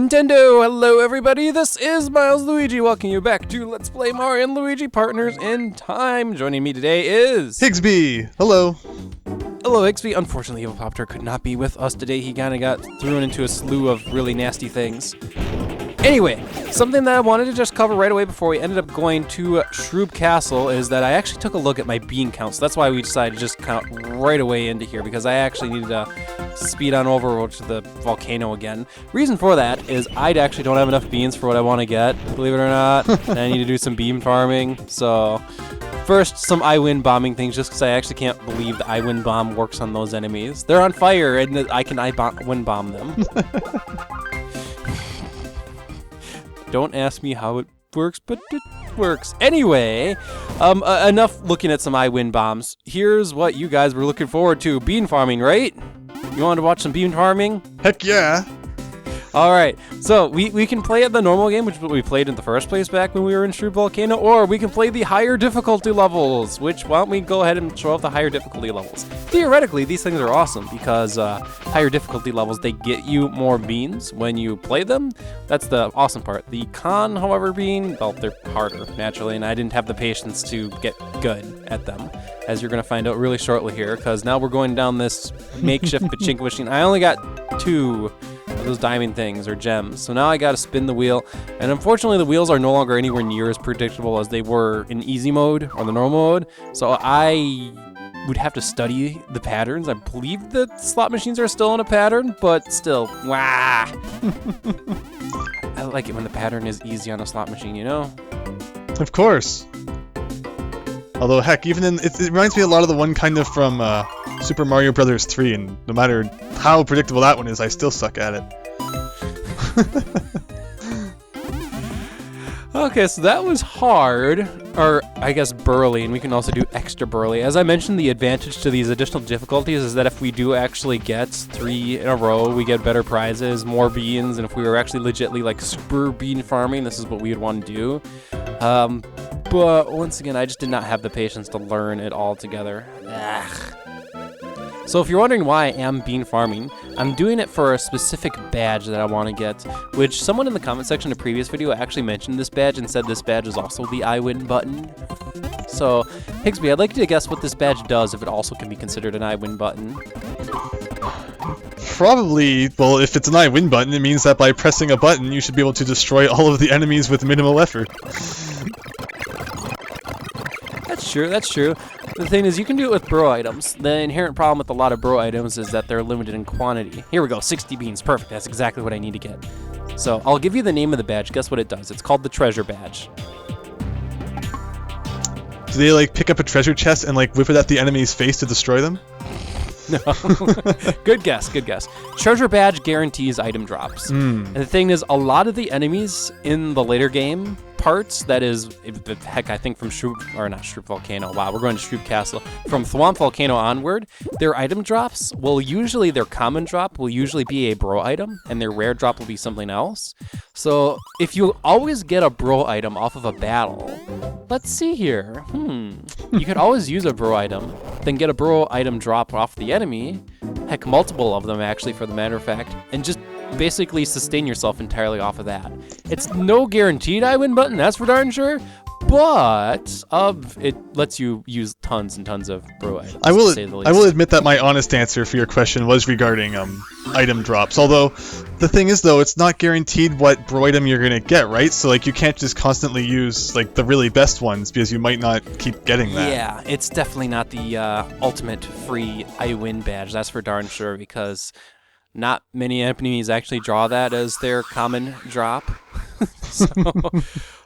Nintendo! Hello everybody, this is Milesluigi welcoming you back to Let's Play Mario and Luigi Partners in Time. Joining me today is... Higsby! Hello! Hello Higsby. Unfortunately, Evapopter could not be with us today. He kind of got thrown into a slew of really nasty things. Anyway, something that I wanted to just cover right away before we ended up going to Shroob Castle is that I actually took a look at my bean count. So that's why we decided to just count right away into here, because I actually needed to speed on over to the volcano again. Reason for that is I actually don't have enough beans for what I want to get, believe it or not. And I need to do some bean farming. So first, some I-Win bombing things, just because I actually can't believe the I-Win bomb works on those enemies. They're on fire, and I can I-Win bomb them. Don't ask me how it works, but it works. Anyway, enough looking at some I-Win bombs. Here's what you guys were looking forward to. Bean farming, right? You wanted to watch some bean farming? Heck yeah! Alright, so we can play at the normal game, which is what we played in the first place back when we were in Shroob Volcano, or we can play the higher difficulty levels, which, why don't we go ahead and show off the higher difficulty levels. Theoretically, these things are awesome, because higher difficulty levels, they get you more beans when you play them. That's the awesome part. The con, however, being, well, they're harder, naturally, and I didn't have the patience to get good at them, as you're going to find out really shortly here, because now we're going down this makeshift pachinko machine. I only got 2 of those diamond things or gems, so now I gotta spin the wheel, and unfortunately the wheels are no longer anywhere near as predictable as they were in easy mode or the normal mode, so I would have to study the patterns. I believe the slot machines are still in a pattern, but still, wah. I like it when the pattern is easy on a slot machine, you know? Of course. Although, heck, even in it reminds me a lot of the one kind of from Super Mario Brothers 3, and no matter how predictable that one is, I still suck at it. Okay, so that was hard, or I guess burly, and we can also do extra burly. As I mentioned, the advantage to these additional difficulties is that if we do actually get 3 in a row, we get better prizes, more beans, and if we were actually legitly like super bean farming, this is what we would want to do. But once again, I just did not have the patience to learn it all together. Ugh. So if you're wondering why I am bean farming, I'm doing it for a specific badge that I want to get, which someone in the comment section of the previous video actually mentioned this badge and said this badge is also the I-Win button. So, Higsby, I'd like you to guess what this badge does if it also can be considered an I-Win button. Probably, well, if it's an I-Win button, it means that by pressing a button, you should be able to destroy all of the enemies with minimal effort. That's true, that's true. The thing is, you can do it with bro items. The inherent problem with a lot of bro items is that they're limited in quantity. Here we go, 60 beans, perfect. That's exactly what I need to get. So, I'll give you the name of the badge. Guess what it does? It's called the treasure badge. Do they, like, pick up a treasure chest and, like, whip it at the enemy's face to destroy them? No. Good guess, good guess. Treasure badge guarantees item drops. And the thing is, a lot of the enemies in the later game parts, that is, heck, I think from Shroob, or not Shroob Volcano, wow, we're going to Shroob Castle. From Thwomp Volcano onward, their item drops will usually, their common drop will usually be a bro item, and their rare drop will be something else. So, if you always get a bro item off of a battle, let's see here, you could always use a bro item, then get a bro item drop off the enemy, heck, multiple of them actually, for the matter of fact, and just basically sustain yourself entirely off of that. It's no guaranteed I-Win button, that's for darn sure, but it lets you use tons and tons of bro items, I will to say the least. I will admit that my honest answer for your question was regarding item drops. Although the thing is, though, it's not guaranteed what bro item you're gonna get, right? So like you can't just constantly use like the really best ones because you might not keep getting that. Yeah, it's definitely not the ultimate free I-Win badge, that's for darn sure, because not many enemies actually draw that as their common drop.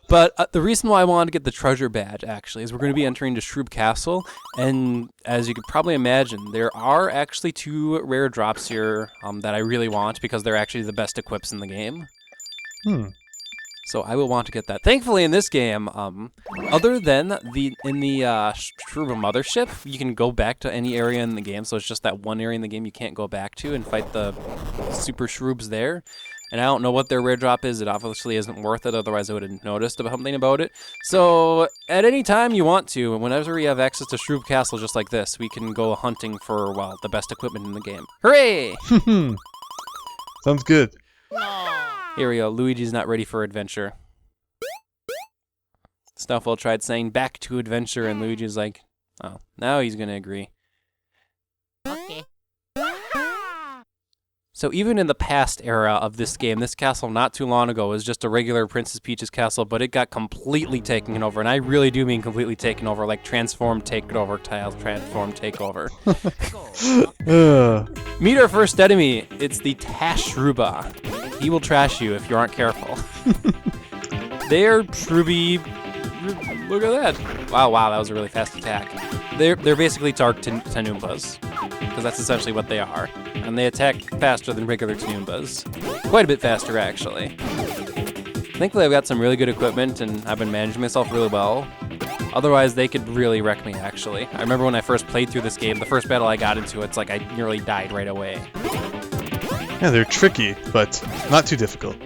But the reason why I wanted to get the treasure badge, actually, is we're going to be entering to Shroob Castle, and as you could probably imagine, there are actually 2 rare drops here that I really want, because they're actually the best equips in the game. So I will want to get that. Thankfully, in this game, other than in the Shroob Mothership, you can go back to any area in the game, so it's just that one area in the game you can't go back to and fight the super Shroobs there. And I don't know what their rare drop is. It obviously isn't worth it, otherwise I would have noticed something about it. So, at any time you want to, and whenever we have access to Shroob Castle just like this, we can go hunting for, well, the best equipment in the game. Hooray! Sounds good. No. Here we go. Luigi's not ready for adventure. Snuffle tried saying back to adventure, and Luigi's like, oh, now he's gonna agree. Okay. So even in the past era of this game, this castle not too long ago was just a regular Princess Peach's castle, but it got completely taken over, and I really do mean completely taken over, like transform, takeover, tile, transform, takeover. Meet our first enemy. It's the Tashruba. He will trash you if you aren't careful. They're Shrooby. Look at that. Wow, that was a really fast attack. They're basically Dark Tanoombas, because that's essentially what they are. And they attack faster than regular Tanoombas. Quite a bit faster, actually. Thankfully, I've got some really good equipment, and I've been managing myself really well. Otherwise, they could really wreck me, actually. I remember when I first played through this game, the first battle I got into, it's like I nearly died right away. Yeah, they're tricky, but not too difficult.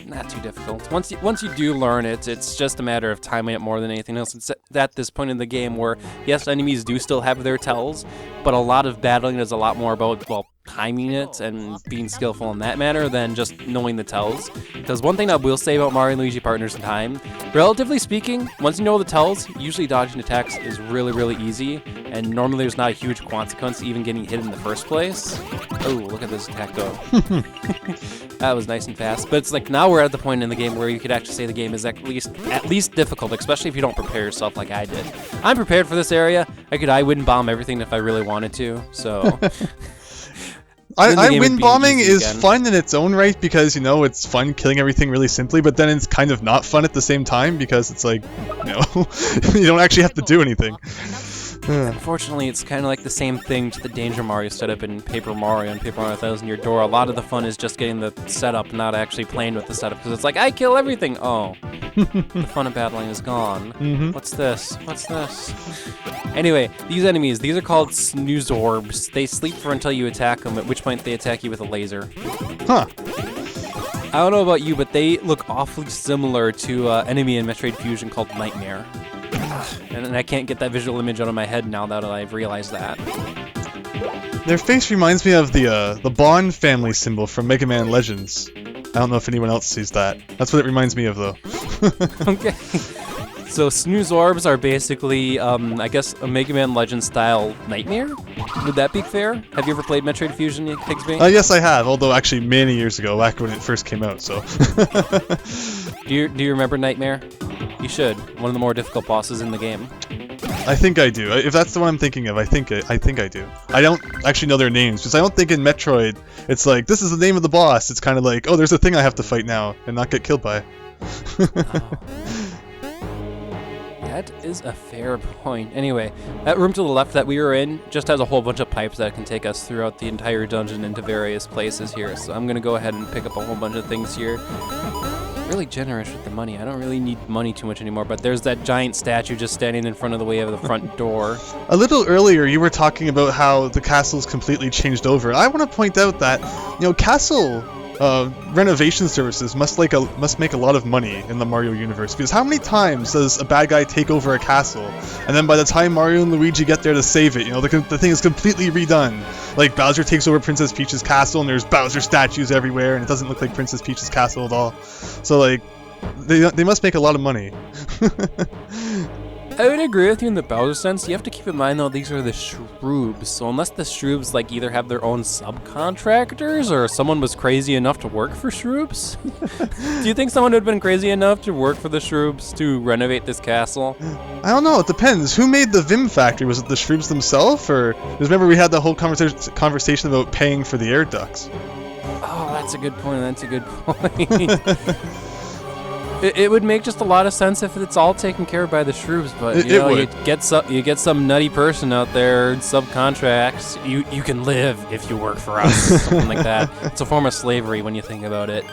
Not too difficult. Once you do learn it, it's just a matter of timing it more than anything else. It's at this point in the game where, yes, enemies do still have their tells, but a lot of battling is a lot more about, well, timing it and being skillful in that manner than just knowing the tells. Because one thing I will say about Mario and Luigi Partners in Time, relatively speaking, once you know the tells, usually dodging attacks is really, really easy, and normally there's not a huge consequence even getting hit in the first place. Oh, look at this attack go. That was nice and fast. But it's like now we're at the point in the game where you could actually say the game is at least difficult, especially if you don't prepare yourself like I did. I'm prepared for this area. I wouldn't bomb everything if I really wanted to, so... Wind bombing is fun in its own right because, you know, it's fun killing everything really simply, but then it's kind of not fun at the same time because it's like, you know, you don't actually have to do anything. Unfortunately, it's kind of like the same thing to the Danger Mario setup in Paper Mario and Paper Mario 1000 Year Door. A lot of the fun is just getting the setup, not actually playing with the setup, because it's like, I kill everything! Oh. The fun of battling is gone. What's this? What's this? Anyway, these enemies, these are called Snooze Orbs. They sleep for until you attack them, at which point they attack you with a laser. Huh. I don't know about you, but they look awfully similar to an enemy in Metroid Fusion called Nightmare. And I can't get that visual image out of my head now that I've realized that. Their face reminds me of the Bond family symbol from Mega Man Legends. I don't know if anyone else sees that. That's what it reminds me of, though. Okay. So Snooze Orbs are basically, I guess, a Mega Man Legends style Nightmare? Would that be fair? Have you ever played Metroid Fusion, Higsby? Yes, I have, although actually many years ago, back when it first came out, so... Do you remember Nightmare? You should. One of the more difficult bosses in the game. I think I do. If that's the one I'm thinking of, I think I do. I don't actually know their names, because I don't think in Metroid, it's like, this is the name of the boss. It's kind of like, oh, there's a thing I have to fight now, and not get killed by. Oh. That is a fair point. Anyway, that room to the left that we were in just has a whole bunch of pipes that can take us throughout the entire dungeon into various places here. So I'm going to go ahead and pick up a whole bunch of things here. Really generous with the money. I don't really need money too much anymore, but there's that giant statue just standing in front of the way of the front door. A little earlier, you were talking about how the castle's completely changed over. I want to point out that, you know, castle renovation services must make a lot of money in the Mario universe, because how many times does a bad guy take over a castle, and then by the time Mario and Luigi get there to save it, you know, the thing is completely redone. Like Bowser takes over Princess Peach's castle, and there's Bowser statues everywhere, and it doesn't look like Princess Peach's castle at all. So like, they must make a lot of money. I would agree with you in the Bowser sense. You have to keep in mind, though, these are the Shroobs. So unless the Shroobs, like, either have their own subcontractors or someone was crazy enough to work for Shroobs, do you think someone would have been crazy enough to work for the Shroobs to renovate this castle? I don't know. It depends. Who made the Vim factory? Was it the Shroobs themselves? Or remember we had the whole conversation about paying for the air ducts? Oh, that's a good point. That's a good point. It would make just a lot of sense if it's all taken care of by the Shroobs, but you get some nutty person out there, subcontracts. You can live if you work for us, something like that. It's a form of slavery when you think about it.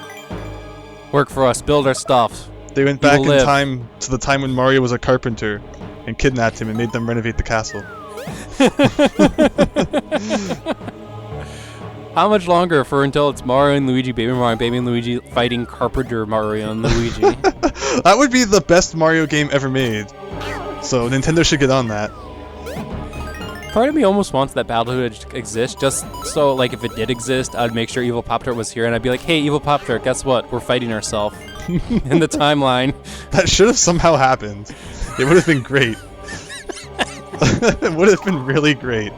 Work for us, build our stuff. They went back in time to the time when Mario was a carpenter and kidnapped him and made them renovate the castle. How much longer until it's Mario and Luigi, Baby and Luigi fighting Carpenter Mario and Luigi? That would be the best Mario game ever made. So Nintendo should get on that. part of me almost wants that battle to exist, just so, like, if it did exist, I'd make sure Evil Pop-Tart was here, and I'd be like, hey, Evil Pop-Tart, guess what? We're fighting ourselves in the timeline. That should have somehow happened. It would have been great. It would have been really great.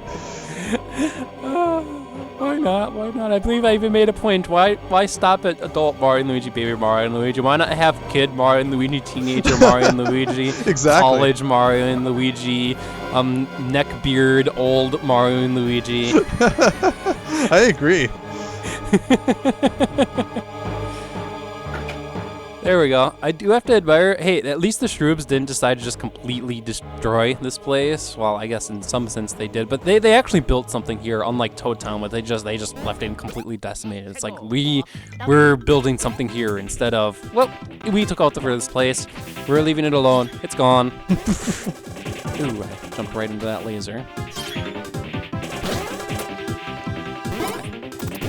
Why not? Why not? I believe I even made a point. Why stop at adult Mario and Luigi, baby Mario and Luigi? Why not have kid Mario and Luigi, teenager Mario and Luigi, Exactly. college Mario and Luigi, neckbeard old Mario and Luigi? I agree. There we go. I do have to admire, hey, at least the Shroobs didn't decide to just completely destroy this place. Well, I guess in some sense they did, but they actually built something here, unlike Toad Town, where they just left it completely decimated. It's like we're building something here instead of, well, we took out this place. We're leaving it alone. It's gone. Ooh, I jumped right into that laser.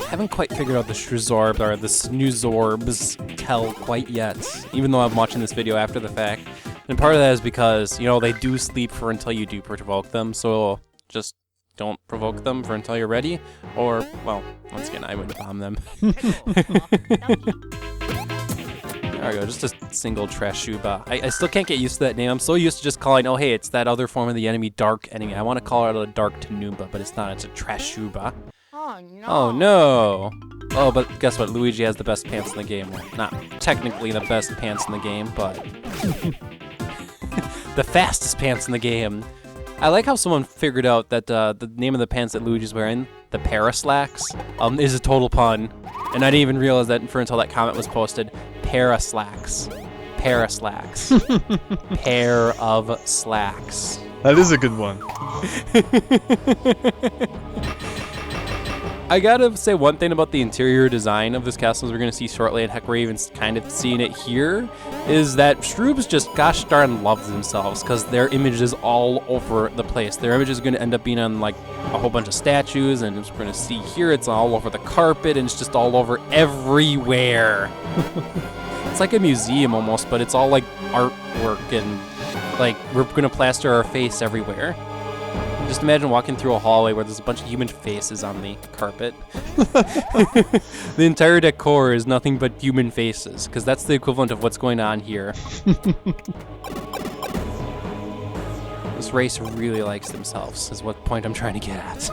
Haven't quite figured out the Snooze Orbs or the Snooze Orbs tell quite yet, even though I'm watching this video after the fact. And part of that is because, you know, they do sleep for until you do provoke them, so just don't provoke them for until you're ready, or, well, once again, I would bomb them. There we go, just a single Trashuba. I still can't get used to that name. I'm so used to just calling, oh hey, it's that other form of the enemy, Dark Enemy. I want to call it a Dark Tanumba, but it's not, it's a Trashuba. Oh no. Oh no! Oh, but guess what? Luigi has the best pants in the game. Well, not technically the best pants in the game, but the fastest pants in the game. I like how someone figured out that the name of the pants that Luigi's wearing, the Paraslacks, is a total pun. And I didn't even realize that until that comment was posted. Paraslacks. Paraslacks. Pair of slacks. That is a good one. I gotta say one thing about the interior design of this castle, as we're gonna see shortly, and heck, we're even kind of seeing it here, is that Shroobs just gosh darn love themselves, because their image is all over the place. Their image is gonna end up being on like a whole bunch of statues, and as we're gonna see here, it's all over the carpet, and it's just all over everywhere. It's like a museum almost, but it's all like artwork, and like we're gonna plaster our face everywhere. Just imagine walking through a hallway where there's a bunch of human faces on the carpet. The entire decor is nothing but human faces, because that's the equivalent of what's going on here. This race really likes themselves, is what point I'm trying to get at.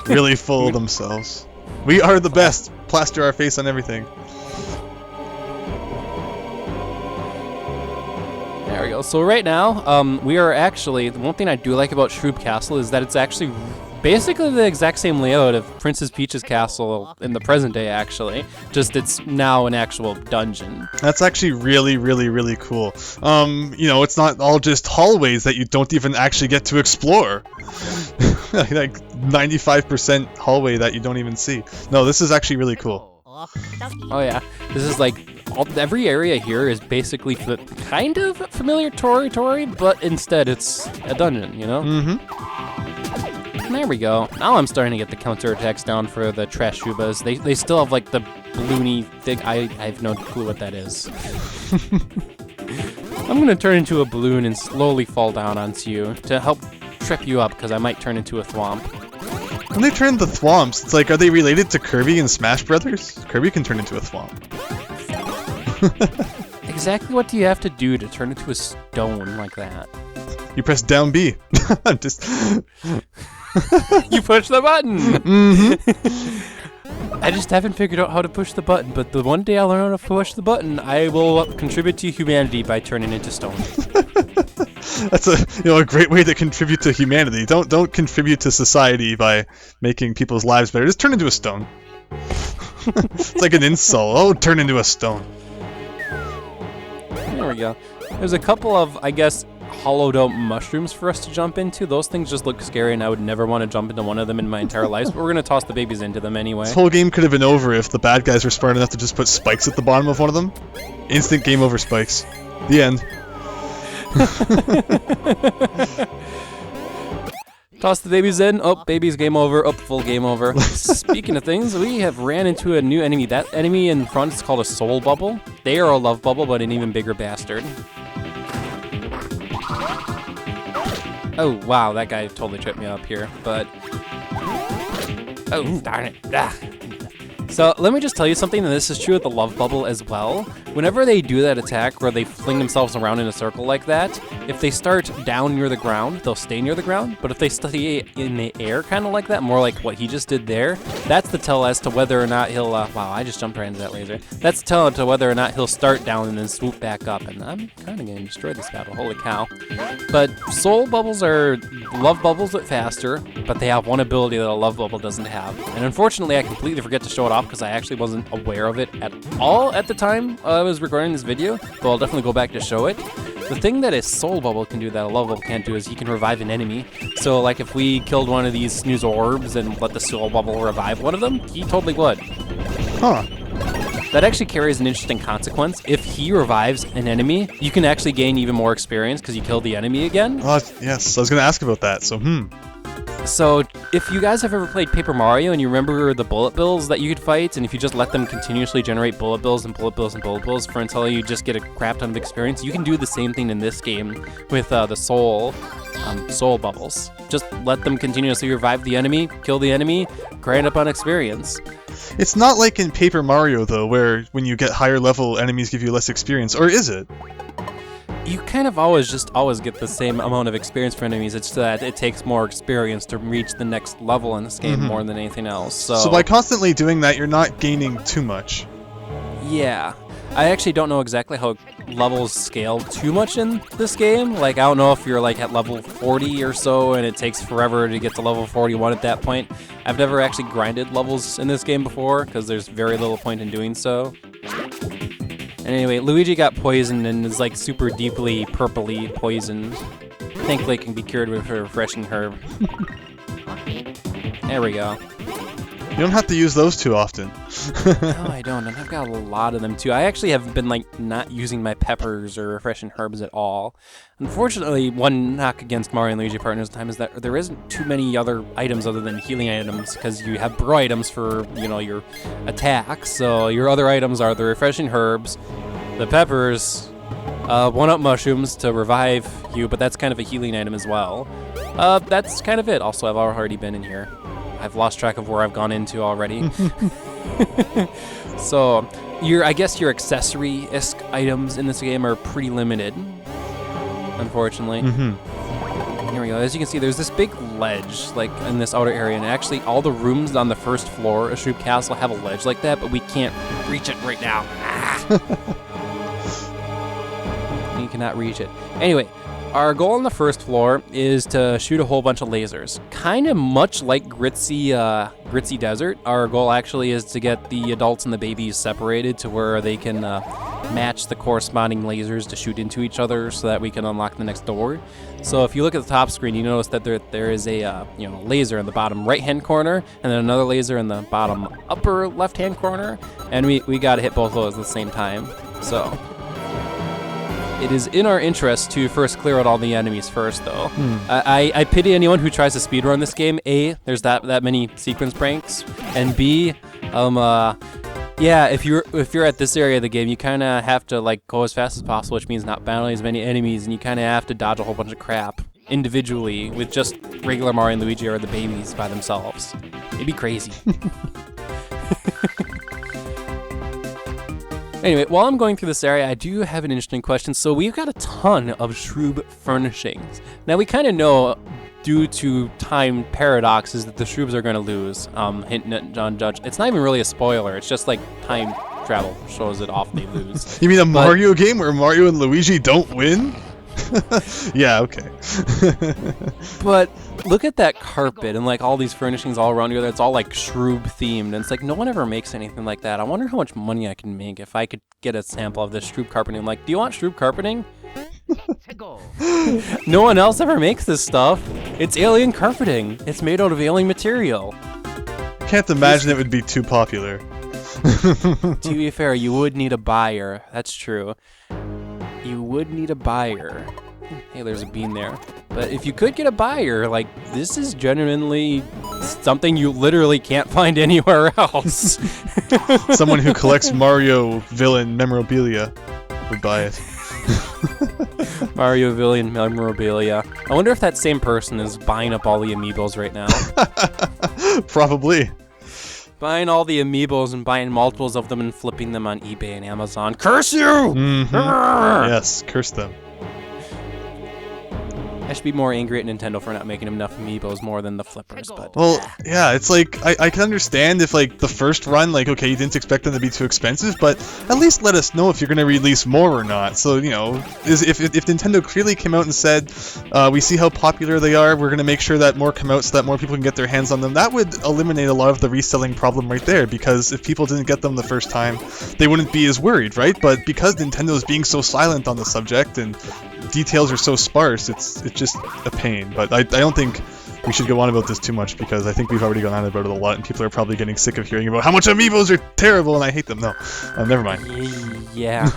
Really full of themselves. We are the best. Plaster our face on everything. There we go. So right now, we are actually, the one thing I do like about Shroob Castle is that it's actually basically the exact same layout of Princess Peach's castle in the present day, actually. Just it's now an actual dungeon. That's actually really, really, really cool. You know, it's not all just hallways that you don't even actually get to explore. Like 95% hallway that you don't even see. No, this is actually really cool. Oh yeah, this is like, every area here is basically kind of familiar territory, but instead it's a dungeon, you know? Mm-hmm. There we go. Now I'm starting to get the counterattacks down for the Trashubas. They still have like the balloony thing. I have no clue what that is. I'm gonna turn into a balloon and slowly fall down onto you to help trip you up, because I might turn into a thwomp. When they turn into thwomps, it's like, are they related to Kirby and Smash Brothers? Kirby can turn into a thwomp. Exactly what do you have to do to turn into a stone like that? You press down B. I'm just... You push the button! Mm-hmm. I just haven't figured out how to push the button, but the one day I learn how to push the button, I will contribute to humanity by turning into stone. That's a great way to contribute to humanity. Don't contribute to society by making people's lives better. Just turn into a stone. It's like an insult. Oh, turn into a stone. There we go. There's a couple of, I guess, hollowed out mushrooms for us to jump into. Those things just look scary, and I would never want to jump into one of them in my entire life, but we're going to toss the babies into them anyway. This whole game could have been over if the bad guys were smart enough to just put spikes at the bottom of one of them. Instant game over spikes. The end. Toss the babies in. Oh, babies, game over. Oh, full game over. Speaking of things, we have ran into a new enemy. That enemy in front is called a soul bubble. They are a love bubble, but an even bigger bastard. Oh, wow, that guy totally tripped me up here, but... Oh, darn it. Ah. So let me just tell you something, and this is true with the love bubble as well. Whenever they do that attack where they fling themselves around in a circle like that, if they start down near the ground, they'll stay near the ground. But if they stay in the air, kind of like that, more like what he just did there, that's the tell as to whether or not he'll, wow, I just jumped right into that laser. That's the tell as to whether or not he'll start down and then swoop back up. And I'm kind of going to destroy this battle, holy cow. But soul bubbles are love bubbles but faster, but they have one ability that a love bubble doesn't have. And unfortunately, I completely forget to show it off because I actually wasn't aware of it at all at the time I was recording this video, but I'll definitely go back to show it. The thing that a soul bubble can do that a love bubble can't do is he can revive an enemy. So like if we killed one of these Snooze Orbs and let the soul bubble revive one of them, he totally would. Huh. That actually carries an interesting consequence. If he revives an enemy, you can actually gain even more experience because you killed the enemy again. Yes, I was going to ask about that, so So, if you guys have ever played Paper Mario and you remember the bullet bills that you could fight, and if you just let them continuously generate bullet bills and bullet bills and bullet bills for until you just get a crap ton of experience, you can do the same thing in this game with the soul bubbles. Just let them continuously revive the enemy, kill the enemy, grind up on experience. It's not like in Paper Mario, though, where when you get higher level, enemies give you less experience, or is it? You kind of always get the same amount of experience for enemies. It's that it takes more experience to reach the next level in this game more than anything else. So by constantly doing that, you're not gaining too much. Yeah. I actually don't know exactly how levels scale too much in this game. Like, I don't know if you're like at level 40 or so and it takes forever to get to level 41 at that point. I've never actually grinded levels in this game before because there's very little point in doing so. Anyway, Luigi got poisoned and is like super deeply purpley poisoned. Thankfully, it can be cured with a refreshing herb. There we go. You don't have to use those too often. No, I don't, and I've got a lot of them too. I actually have been like not using my peppers or refreshing herbs at all. Unfortunately, one knock against Mario and Luigi Partners time is that there isn't too many other items other than healing items, because you have bro items for, you know, your attacks. So your other items are the refreshing herbs, the peppers, one-up mushrooms to revive you, but that's kind of a healing item as well. That's kind of it. Also, I've already been in here. I've lost track of where I've gone into already. So, I guess your accessory-esque items in this game are pretty limited, unfortunately. Here we go. As you can see, there's this big ledge, like, in this outer area, and actually all the rooms on the first floor of Shroob Castle have a ledge like that, but we can't reach it right now. You cannot reach it. Anyway, our goal on the first floor is to shoot a whole bunch of lasers. Kind of much like Gritzy Desert, our goal actually is to get the adults and the babies separated to where they can match the corresponding lasers to shoot into each other so that we can unlock the next door. So if you look at the top screen, you notice that there is a laser in the bottom right-hand corner and then another laser in the bottom upper left-hand corner, and we got to hit both of those at the same time. So it is in our interest to first clear out all the enemies first, though. I pity anyone who tries to speedrun this game. A, there's that many sequence breaks, and B, yeah, if you're at this area of the game, you kind of have to like go as fast as possible, which means not battling as many enemies, and you kind of have to dodge a whole bunch of crap individually with just regular Mario and Luigi or the babies by themselves. It'd be crazy. Anyway, while I'm going through this area, I do have an interesting question. So we've got a ton of Shroob furnishings. Now we kind of know, due to time paradoxes, that the Shroobs are going to lose. Hint at John Judge. It's not even really a spoiler. It's just like time travel shows it off they lose. You mean a Mario game where Mario and Luigi don't win? Yeah, okay. But look at that carpet and like all these furnishings all around here. It's all like Shroob themed, and it's like no one ever makes anything like that. I wonder how much money I can make if I could get a sample of this Shroob carpeting. I'm like, do you want Shroob carpeting? No one else ever makes this stuff. It's alien carpeting. It's made out of alien material. I can't imagine it would be too popular. To be fair, you would need a buyer. That's true. You would need a buyer. Hey, there's a bean there. But if you could get a buyer, like, this is genuinely something you literally can't find anywhere else. Someone who collects Mario villain memorabilia would buy it. Mario Villian memorabilia. I wonder if that same person is buying up all the amiibos right now. Probably. Buying all the amiibos and buying multiples of them and flipping them on eBay and Amazon. Curse you! Mm-hmm. Yes, curse them. I should be more angry at Nintendo for not making enough amiibos more than the flippers, but... Well, yeah, it's like, I can understand if, like, the first run, like, okay, you didn't expect them to be too expensive, but at least let us know if you're going to release more or not. So, you know, if Nintendo clearly came out and said, we see how popular they are, we're going to make sure that more come out so that more people can get their hands on them, that would eliminate a lot of the reselling problem right there, because if people didn't get them the first time, they wouldn't be as worried, right? But because Nintendo's being so silent on the subject, and details are so sparse, it's just a pain. But I don't think we should go on about this too much, because I think we've already gone on about it a lot, and people are probably getting sick of hearing about how much amiibos are terrible and I hate them. No, never mind. Yeah.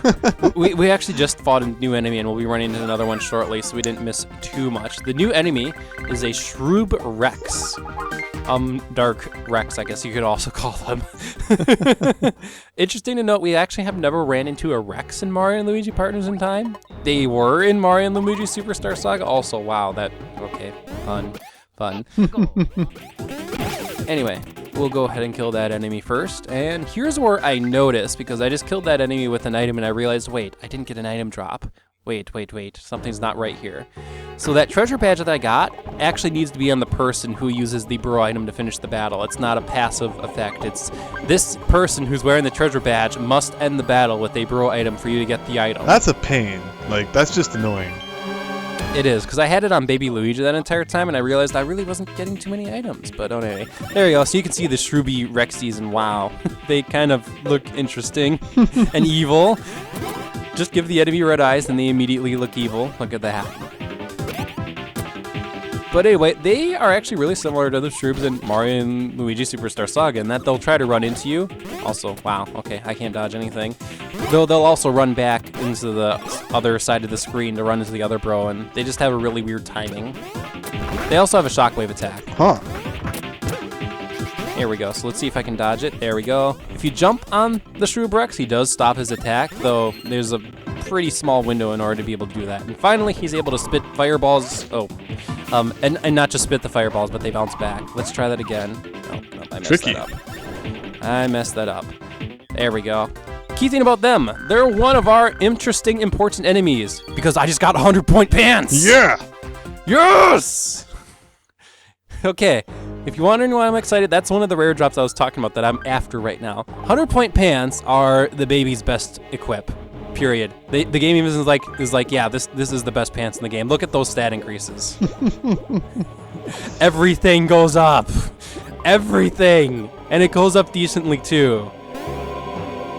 we actually just fought a new enemy, and we'll be running into another one shortly, so we didn't miss too much. The new enemy is a Shrub Rex. Dark Rex, I guess you could also call them. Interesting to note, we actually have never ran into a Rex in Mario and Luigi Partners in Time. They were in Mario and Luigi Superstar Saga also. Wow, okay, fun. Anyway, we'll go ahead and kill that enemy first. And here's where I noticed, because I just killed that enemy with an item and I realized, wait, I didn't get an item drop. Wait, something's not right here. So that treasure badge that I got actually needs to be on the person who uses the bro item to finish the battle. It's not a passive effect. It's this person who's wearing the treasure badge must end the battle with a bro item for you to get the item. That's a pain. Like, that's just annoying. It is, because I had it on Baby Luigi that entire time, and I realized I really wasn't getting too many items. But anyway, there you go. So you can see the Shrooby Rexies, and wow, they kind of look interesting and evil. Just give the enemy red eyes, and they immediately look evil. Look at that. But anyway, they are actually really similar to the Shroobs in Mario and Luigi Superstar Saga, in that they'll try to run into you. Also, wow, okay, I can't dodge anything. Though they'll also run back into the other side of the screen to run into the other bro, and they just have a really weird timing. They also have a Shockwave Attack. Huh. Here we go, so let's see if I can dodge it. There we go. If you jump on the Shrub Rex, he does stop his attack, though there's a pretty small window in order to be able to do that. And finally, he's able to spit fireballs. And not just spit the fireballs, but they bounce back. Let's try that again. Oh, no, I messed Tricky. that up. I messed that up. There we go. Key thing about them, they're one of our interesting, important enemies, because I just got 100-point pants! Yeah! Yes! Okay, if you want to know why I'm excited, that's one of the rare drops I was talking about that I'm after right now. 100-point pants are the baby's best equip. Period. The game even is like, yeah, this is the best pants in the game. Look at those stat increases. Everything goes up. Everything. And it goes up decently too.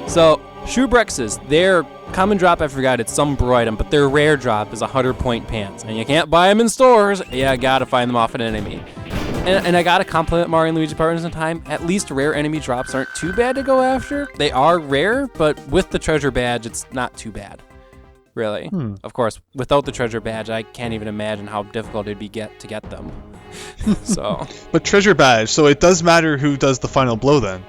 So, Shrub Rexes, their common drop, I forgot, it's some bro item, but their rare drop is 100-point pants. And you can't buy them in stores. Yeah, I gotta find them off an enemy. And I gotta compliment Mario and Luigi Partners in Time. At least rare enemy drops aren't too bad to go after. They are rare, but with the treasure badge, it's not too bad. Really. Of course, without the treasure badge, I can't even imagine how difficult it'd be to get them. So. But treasure badge, so it does matter who does the final blow then.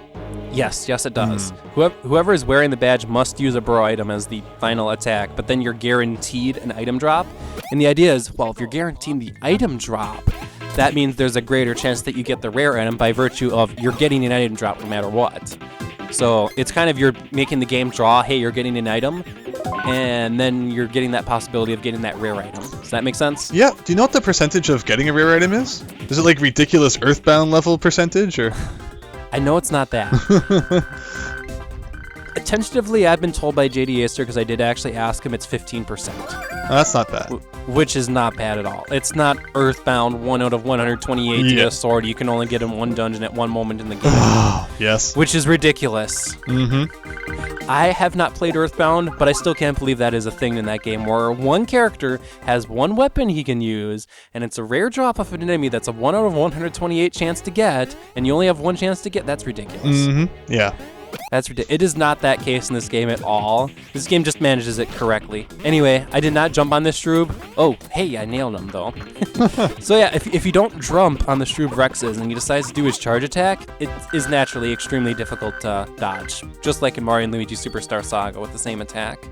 Yes, it does. Whoever is wearing the badge must use a bro item as the final attack, but then you're guaranteed an item drop. And the idea is, well, if you're guaranteed the item drop, that means there's a greater chance that you get the rare item by virtue of you're getting an item drop no matter what. So it's kind of you're making the game draw, hey, you're getting an item, and then you're getting that possibility of getting that rare item. Does that make sense? Yeah. Do you know what the percentage of getting a rare item is? Is it like ridiculous Earthbound level percentage, or? I know it's not that. Tentatively, I've been told by JD Acer, because I did actually ask him, it's 15%. That's not bad. Which is not bad at all. It's not Earthbound 1 out of 128 to get a sword. You can only get in one dungeon at one moment in the game. Yes. Which is ridiculous. I have not played Earthbound, but I still can't believe that is a thing in that game, where one character has one weapon he can use, and it's a rare drop of an enemy that's a 1 out of 128 chance to get, and you only have one chance to get. That's ridiculous. Yeah. That's ridiculous. It is not that case in this game at all. This game just manages it correctly. Anyway, I did not jump on this Shroob. Oh, hey, I nailed him, though. So yeah, if you don't jump on the Shrub Rexes and you decide to do his charge attack, it is naturally extremely difficult to dodge, just like in Mario and Luigi Superstar Saga with the same attack.